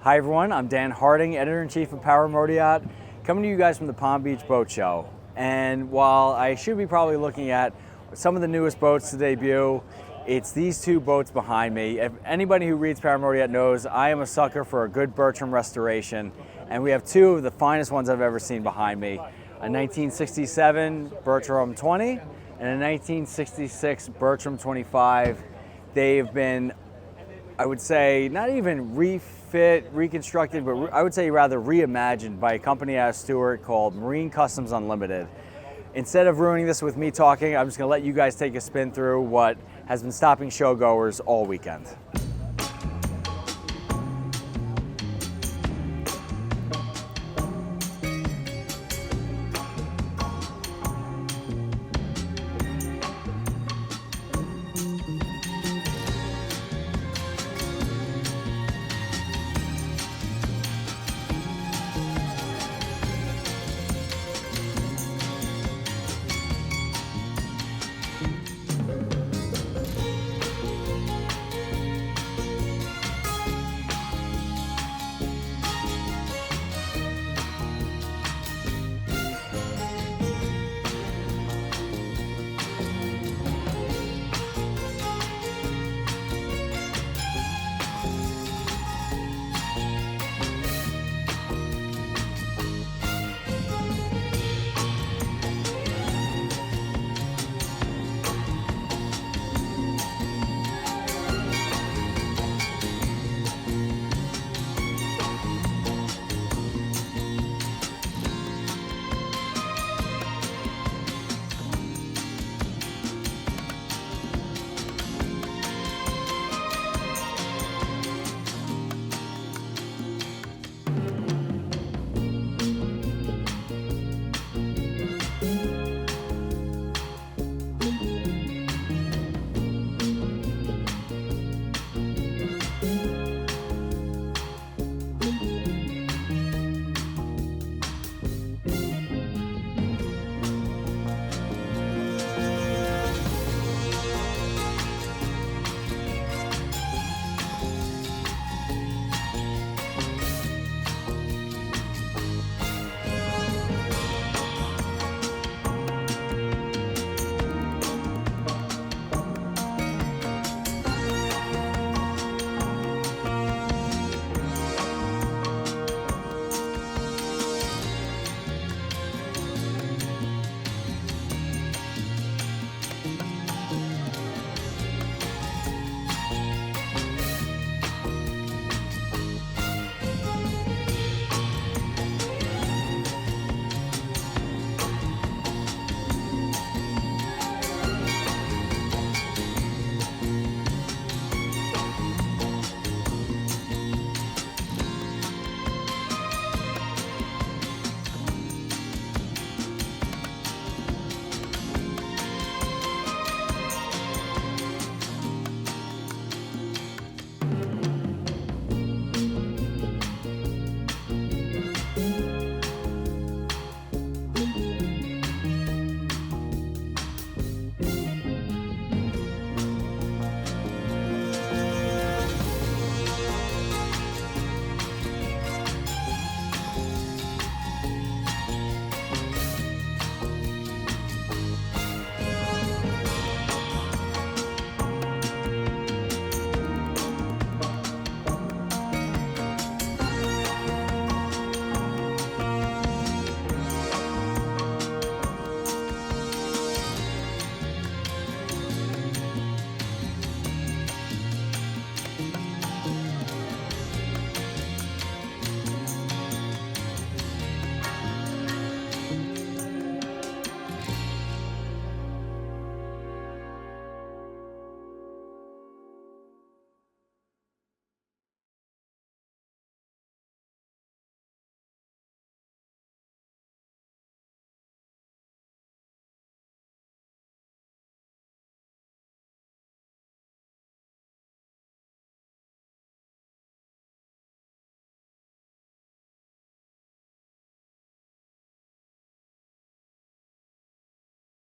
Hi everyone, I'm Dan Harding, Editor-in-Chief of Power Motoryacht, coming to you guys from the Palm Beach Boat Show. And while I should be probably looking at some of the newest boats to debut, it's these two boats behind me. If anybody who reads Power Motoryacht knows, I am a sucker for a good Bertram restoration, and we have two of the finest ones I've ever seen behind me. A 1967 Bertram 20 and a 1966 Bertram 25. They've been, I would say, not even refit, reconstructed, but I would say rather reimagined by a company out of Stewart called Marine Customs Unlimited. Instead of ruining this with me talking, I'm just going to let you guys take a spin through what has been stopping showgoers all weekend.